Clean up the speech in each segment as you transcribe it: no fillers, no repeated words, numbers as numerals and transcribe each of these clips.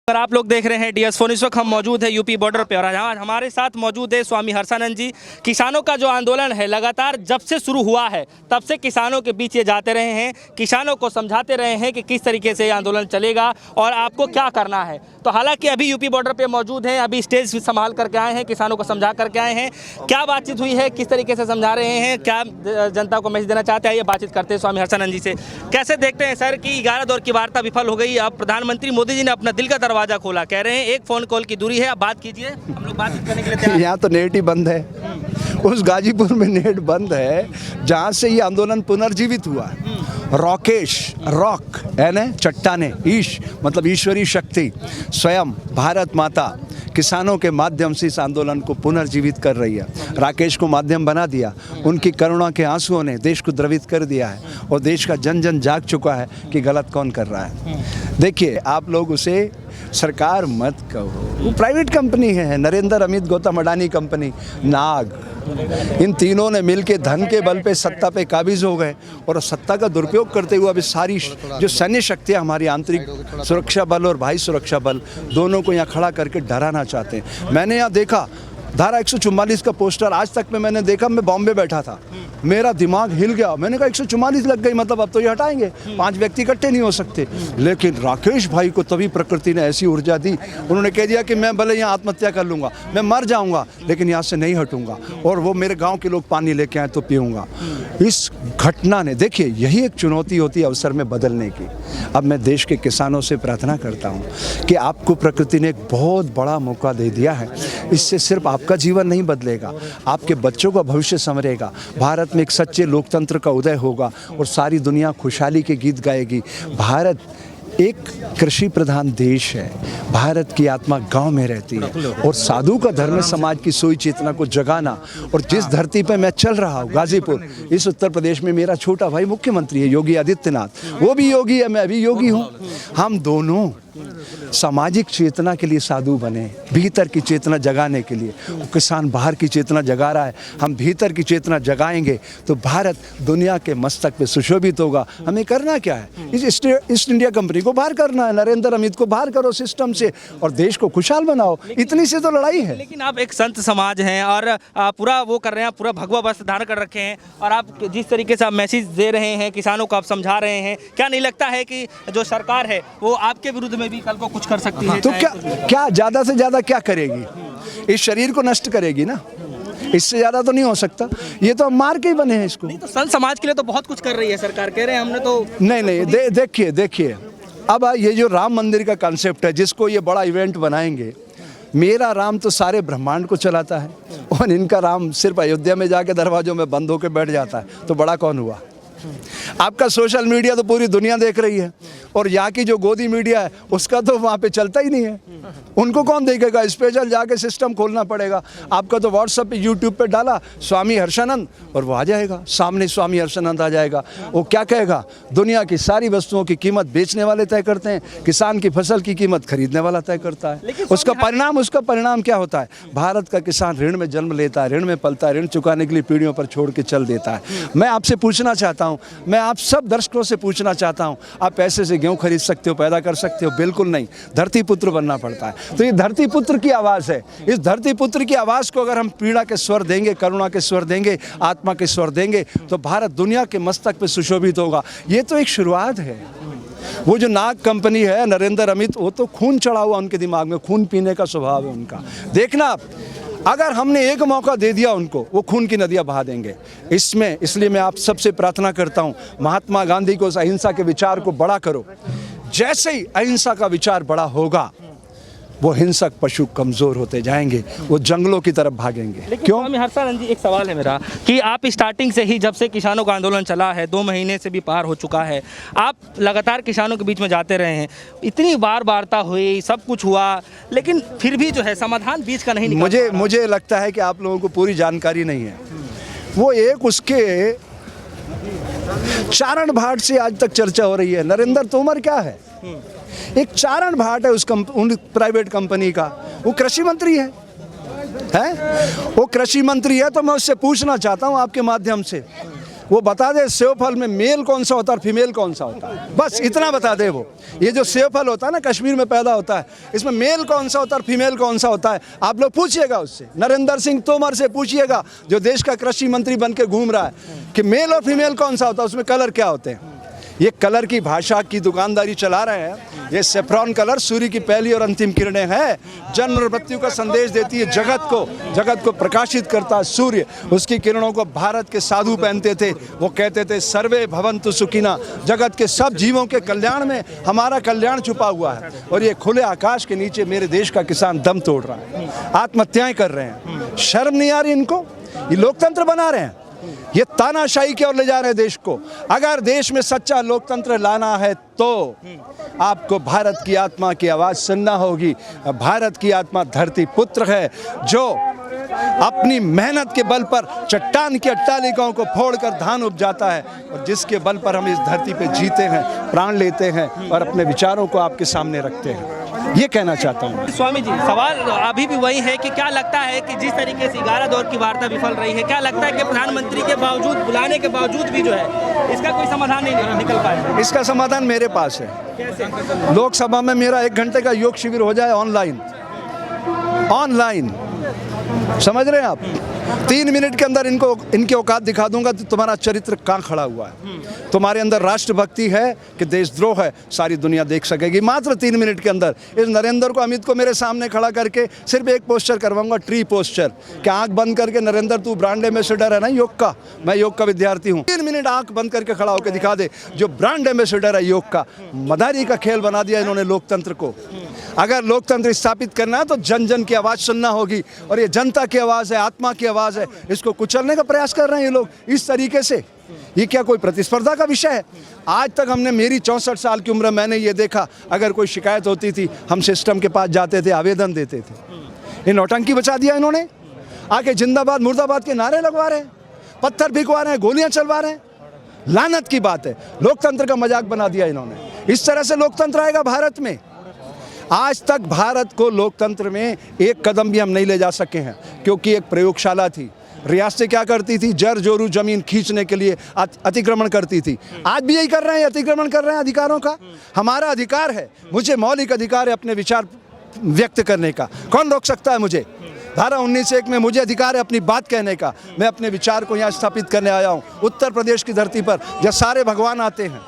अगर आप लोग देख रहे हैं DS फोन, इस वक्त हम मौजूद है यूपी बॉर्डर पे और आज हमारे साथ मौजूद है स्वामी हर्षानंद जी। किसानों का जो आंदोलन है लगातार जब से शुरू हुआ है तब से किसानों के बीच ये जाते रहे हैं, किसानों को समझाते रहे हैं कि किस तरीके से ये आंदोलन चलेगा और आपको क्या करना है। तो हालांकि अभी यूपी बॉर्डर पे मौजूद हैं, अभी स्टेज संभाल करके आए हैं, किसानों को समझा करके आए हैं। क्या बातचीत हुई है, किस तरीके से समझा रहे हैं, क्या जनता को मैसेज देना चाहते हैं, ये बातचीत करते हैं स्वामी हर्षानंद जी से। कैसे देखते हैं सर कि 11 दौर की वार्ता विफल हो गई, अब प्रधानमंत्री मोदी जी ने अपना दिल का दरवाजा खोला, कह रहे हैं एक फोन कॉल की दूरी है, आप बात कीजिए, हम लोग बातचीत करने के लिए तैयार हैं। यहाँ तो नेट ही बंद है, उस गाजीपुर में नेट बंद है जहाँ से ये आंदोलन पुनर्जीवित हुआ। रॉकेश, रॉक है ना, चट्टाने, ईश मतलब ईश्वरी शक्ति, स्वयं भारत माता किसानों के माध्यम से इस आंदोलन को पुनर्जीवित कर रही है। राकेश को माध्यम बना दिया, उनकी करुणा के आंसुओं ने देश को द्रवित कर दिया है और देश का जन जन जाग चुका है कि गलत कौन कर रहा है। देखिए, आप लोग उसे सरकार मत कहो, वो प्राइवेट कंपनी है, नरेंद्र, अमित, गौतम अडानी कंपनी, नाग, इन तीनों ने मिलकर धन के बल पे सत्ता पे काबिज हो गए और सत्ता का दुरुपयोग करते हुए अभी सारी जो सैन्य शक्तियाँ हमारी आंतरिक सुरक्षा बल और बाह्य सुरक्षा बल दोनों को यहाँ खड़ा करके डराना चाहते हैं। मैंने यहाँ देखा धारा 144 का पोस्टर, आज तक में मैंने देखा, मैं बॉम्बे बैठा था, मेरा दिमाग हिल गया। मैंने कहा 144 लग गई, मतलब अब तो ये हटाएंगे, 5 व्यक्ति इकट्ठे नहीं हो सकते। लेकिन राकेश भाई को तभी प्रकृति ने ऐसी ऊर्जा दी, उन्होंने कह दिया कि मैं भले यहाँ आत्महत्या कर लूँगा, मैं मर जाऊँगा लेकिन यहाँ से नहीं हटूँगा, और वो मेरे गाँव के लोग पानी लेके आए तो पीऊँगा। इस घटना ने, देखिए, यही एक चुनौती होती है अवसर में बदलने की। अब मैं देश के किसानों से प्रार्थना करता हूँ कि आपको प्रकृति ने एक बहुत बड़ा मौका दे दिया है। इससे सिर्फ आपका जीवन नहीं बदलेगा, आपके बच्चों का भविष्य संवरेगा, भारत में एक सच्चे लोकतंत्र का उदय होगा और सारी दुनिया खुशहाली के गीत गाएगी। भारत एक कृषि प्रधान देश है, भारत की आत्मा गांव में रहती है और साधु का धर्म समाज की सोई चेतना को जगाना। और जिस धरती पर मैं चल रहा हूँ, गाजीपुर, इस उत्तर प्रदेश में मेरा छोटा भाई मुख्यमंत्री है, योगी आदित्यनाथ, वो भी योगी है, मैं भी योगी हूँ। हम दोनों सामाजिक चेतना के लिए साधु बने, भीतर की चेतना जगाने के लिए। किसान बाहर की चेतना जगा रहा है, हम भीतर की चेतना जगाएंगे तो भारत दुनिया के मस्तक पे सुशोभित होगा। हमें करना क्या है, इस ईस्ट इंडिया कंपनी को बाहर करना है, नरेंद्र, अमित को बाहर करो सिस्टम से और देश को खुशहाल बनाओ, इतनी से तो लड़ाई है। लेकिन आप एक संत समाज हैं और पूरा वो कर रहे हैं, पूरा भगवा वस्त्र धारण कर रखे हैं और आप जिस तरीके से आप मैसेज दे रहे हैं, किसानों को आप समझा रहे हैं, क्या नहीं लगता है कि जो सरकार है वो आपके विरुद्ध में भी कल को कुछ कर सकती है? तो क्या ज्यादा से ज्यादा क्या करेगी, इस शरीर को नष्ट करेगी ना, इससे ज्यादा तो नहीं हो सकता। ये तो हम मार के ही बने हैं इसको। नहीं तो संत समाज के लिए तो बहुत कुछ कर रही है सरकार, कह रहे हैं हमने तो। नहीं, देखिए अब ये जो राम मंदिर का कॉन्सेप्ट है, जिसको ये बड़ा इवेंट बनाएंगे, मेरा राम तो सारे ब्रह्मांड को चलाता है और इनका राम सिर्फ अयोध्या में जाके दरवाजों में बंद होकर बैठ जाता है, तो बड़ा कौन हुआ? आपका सोशल मीडिया तो पूरी दुनिया देख रही है और यहाँ की जो गोदी मीडिया है उसका तो वहाँ पे चलता ही नहीं है, उनको कौन देखेगा? स्पेशल जाके सिस्टम खोलना पड़ेगा। आपका तो व्हाट्सएप पे, यूट्यूब पे डाला स्वामी हर्षानंद और वो आ जाएगा, सामने स्वामी हर्षानंद आ जाएगा। वो क्या कहेगा? दुनिया की सारी वस्तुओं की कीमत बेचने वाले तय करते हैं, किसान की फसल की कीमत खरीदने वाला तय करता है। उसका परिणाम क्या होता है? भारत का किसान ऋण में जन्म लेता है, ऋण में पलता है, ऋण चुकाने के लिए पीढ़ियों पर छोड़ के चल देता है। मैं आपसे पूछना चाहता हूँ, मैं आप सब दर्शकों से पूछना चाहता हूं, आप पैसे से गेहूं खरीद सकते हो, पैदा कर सकते हो? बिल्कुल नहीं, धरती पुत्र बनना पड़ता है। तो ये धरती पुत्र की आवाज़ है, इस धरती पुत्र की आवाज़ को अगर हम पीड़ा के स्वर देंगे, करुणा के स्वर देंगे, आत्मा के स्वर देंगे तो भारत दुनिया के मस्तक पे सुशोभित होगा। ये तो एक शुरुआत है। वो जो नाग कंपनी है, नरेंद्र, अमित, वो तो खून चढ़ा हुआ उनके दिमाग में, खून पीने का स्वभाव है उनका। देखना, अगर हमने एक मौका दे दिया उनको, वो खून की नदियां बहा देंगे। इसलिए मैं आप सबसे प्रार्थना करता हूं, महात्मा गांधी को, उस अहिंसा के विचार को बड़ा करो। जैसे ही अहिंसा का विचार बड़ा होगा, वो हिंसक पशु कमजोर होते जाएंगे, वो जंगलों की तरफ भागेंगे। क्यों? स्वामी हर्षानंद जी, एक सवाल है मेरा कि आप स्टार्टिंग से ही, जब से किसानों का आंदोलन चला है, 2 महीने से भी पार हो चुका है, आप लगातार किसानों के बीच में जाते रहे हैं, इतनी बार वार्ता हुई, सब कुछ हुआ, लेकिन फिर भी जो है समाधान बीच का नहीं निकला। मुझे लगता है कि आप लोगों को पूरी जानकारी नहीं है। वो एक उसके चारण भाट से आज तक चर्चा हो रही है। नरेंद्र तोमर क्या है? एक चारण भाट है उन प्राइवेट कंपनी का। वो कृषि मंत्री है, वो कृषि मंत्री है। तो मैं उससे पूछना चाहता हूं आपके माध्यम से, वो बता दे सेव फल में मेल कौन सा होता है और फीमेल कौन सा होता है, बस इतना बता दे वो। ये जो सेव फल होता है ना, कश्मीर में पैदा होता है, इसमें मेल कौन सा होता है और फीमेल कौन सा होता है, आप लोग पूछिएगा उससे, नरेंद्र सिंह तोमर से पूछिएगा जो देश का कृषि मंत्री बन के घूम रहा है कि मेल और फीमेल कौन सा होता है, उसमें कलर क्या होते हैं। ये कलर की भाषा की दुकानदारी चला रहे हैं। ये सेफ्रॉन कलर सूर्य की पहली और अंतिम किरणें हैं, जन्म और मृत्यु का संदेश देती है जगत को प्रकाशित करता है सूर्य। उसकी किरणों को भारत के साधु पहनते थे, वो कहते थे सर्वे भवन्तु सुखिना, जगत के सब जीवों के कल्याण में हमारा कल्याण छुपा हुआ है। और ये खुले आकाश के नीचे मेरे देश का किसान दम तोड़ रहा है, आत्महत्याएं कर रहे हैं। शर्म नहीं आ रही इनको? ये लोकतंत्र बना रहे हैं, ये तानाशाही की ओर ले जा रहे हैं देश को। अगर देश में सच्चा लोकतंत्र लाना है तो आपको भारत की आत्मा की आवाज़ सुनना होगी। भारत की आत्मा धरती पुत्र है जो अपनी मेहनत के बल पर चट्टान की अट्टालिकाओं को फोड़कर धान उपजाता है, और जिसके बल पर हम इस धरती पे जीते हैं, प्राण लेते हैं और अपने विचारों को आपके सामने रखते हैं। ये कहना चाहता हूँ। स्वामी जी, सवाल अभी भी वही है कि क्या लगता है कि जिस तरीके से 11 दौर की वार्ता विफल रही है, क्या लगता है कि प्रधानमंत्री के बावजूद, बुलाने के बावजूद भी जो है इसका कोई समाधान नहीं निकल पाया? इसका समाधान मेरे पास है। कैसे? लोकसभा में मेरा 1 घंटे का योग शिविर हो जाए ऑनलाइन, समझ रहे हैं आप? 3 मिनट के अंदर इनकी औकात दिखा दूंगा तो तुम्हारा चरित्र कहाँ खड़ा हुआ है, तुम्हारे अंदर राष्ट्रभक्ति है कि देशद्रोह है, सारी दुनिया देख सकेगी मात्र 3 मिनट के अंदर। इस नरेंद्र को, अमित को मेरे सामने खड़ा करके सिर्फ एक पोस्चर करवाऊंगा, ट्री पोस्चर, कि आंख बंद करके नरेंद्र तू ब्रांड एम्बेसडर है ना योग का, मैं योग का विद्यार्थी हूँ। 3 मिनट आंख बंद करके खड़ा होकर दिखा दे जो ब्रांड एम्बेसडर है योग का। मदारी का खेल बना दिया इन्होंने लोकतंत्र को। अगर लोकतंत्र स्थापित करना है तो जन जन की आवाज़ सुनना होगी, और ये जनता की आवाज़ है, आत्मा की आवाज़ है। इसको कुचलने का प्रयास कर रहे हैं ये लोग इस तरीके से। ये क्या कोई प्रतिस्पर्धा का विषय है? आज तक हमने, मेरी 64 साल की उम्र, मैंने ये देखा, अगर कोई शिकायत होती थी हम सिस्टम के पास जाते थे, आवेदन देते थे। ये नौटंकी बचा दिया इन्होंने। आके जिंदाबाद मुर्दाबाद के नारे लगवा रहे हैं, पत्थर भिगवा रहे हैं, गोलियां चलवा रहे हैं। लानत की बात है, लोकतंत्र का मजाक बना दिया इन्होंने। इस तरह से लोकतंत्र आएगा भारत में? आज तक भारत को लोकतंत्र में एक कदम भी हम नहीं ले जा सके हैं, क्योंकि एक प्रयोगशाला थी। रियासतें क्या करती थी? जर जोरू जमीन खींचने के लिए अतिक्रमण करती थी। आज भी यही कर रहे हैं, अतिक्रमण कर रहे हैं अधिकारों का। हमारा अधिकार है, मुझे मौलिक अधिकार है अपने विचार व्यक्त करने का, कौन रोक सकता है मुझे? धारा 19(1) में मुझे अधिकार है अपनी बात कहने का। मैं अपने विचार को यहाँ स्थापित करने आया हूँ, उत्तर प्रदेश की धरती पर, जहाँ सारे भगवान आते हैं।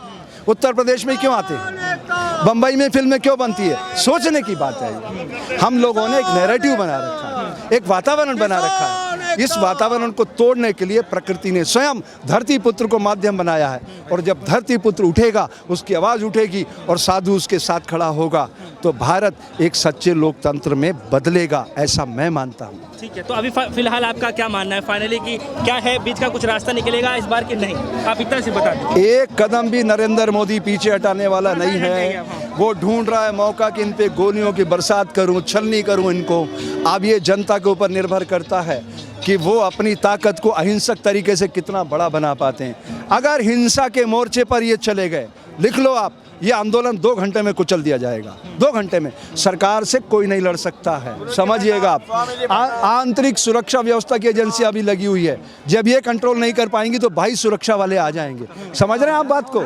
उत्तर प्रदेश में क्यों आते हैं? बम्बई में फिल्में क्यों बनती है? सोचने की बात है। हम लोगों ने एक नैरेटिव बना रखा है, एक वातावरण बना रखा है। इस वातावरण को तोड़ने के लिए प्रकृति ने स्वयं धरती पुत्र को माध्यम बनाया है, और जब धरती पुत्र उठेगा, उसकी आवाज़ उठेगी और साधु उसके साथ खड़ा होगा, तो भारत एक सच्चे लोकतंत्र में बदलेगा, ऐसा मैं मानता हूँ। ठीक है, तो अभी फिलहाल आपका क्या मानना है फाइनली, कि क्या है, बीच का कुछ रास्ता निकलेगा इस बार कि नहीं? आप इतना से बता दें। एक कदम भी नरेंद्र मोदी पीछे हटाने वाला नहीं है। वो ढूंढ रहा है मौका कि इन पे गोलियों की बरसात करूं, छलनी करूं इनको। अब ये जनता के ऊपर निर्भर करता है कि वो अपनी ताकत को अहिंसक तरीके से कितना बड़ा बना पाते हैं। अगर हिंसा के मोर्चे पर ये चले गए, लिख लो आप, ये आंदोलन 2 घंटे में कुचल दिया जाएगा। 2 घंटे में सरकार से कोई नहीं लड़ सकता है, समझिएगा आप। आंतरिक सुरक्षा व्यवस्था की एजेंसी अभी लगी हुई है, जब ये कंट्रोल नहीं कर पाएंगी तो भाई सुरक्षा वाले आ जाएंगे। समझ रहे हैं आप बात को?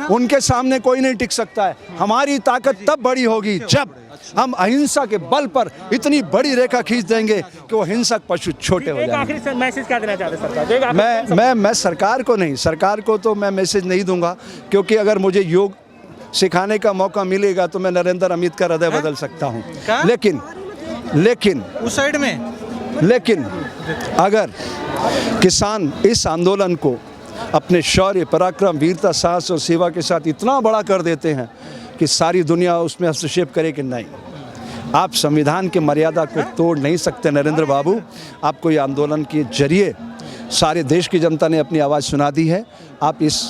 उनके सामने कोई नहीं टिक सकता है। हमारी ताकत तब बड़ी होगी जब हम अहिंसा के बल पर इतनी बड़ी रेखा खींच देंगे कि वो हिंसक पशु छोटे हो जाएंगे। आखिरी मैसेज क्या देना चाहते हैं सरकार? मैं सरकार को नहीं, सरकार को तो मैं मैसेज नहीं दूंगा, क्योंकि अगर मुझे योग सिखाने का मौका मिलेगा तो मैं नरेंद्र अमित का हृदय बदल सकता हूँ। लेकिन उस साइड में, लेकिन अगर किसान इस आंदोलन को अपने शौर्य, पराक्रम, वीरता, साहस और सेवा के साथ इतना बड़ा कर देते हैं कि सारी दुनिया उसमें हस्तक्षेप करे कि नहीं, आप संविधान की मर्यादा को तोड़ नहीं सकते नरेंद्र बाबू। आपको ये आंदोलन के जरिए सारे देश की जनता ने अपनी आवाज़ सुना दी है। आप इस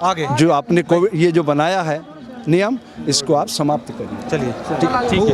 आगे जो आपने कोविड ये जो बनाया है नियम, इसको आप समाप्त करिए। चलिए, ठीक है।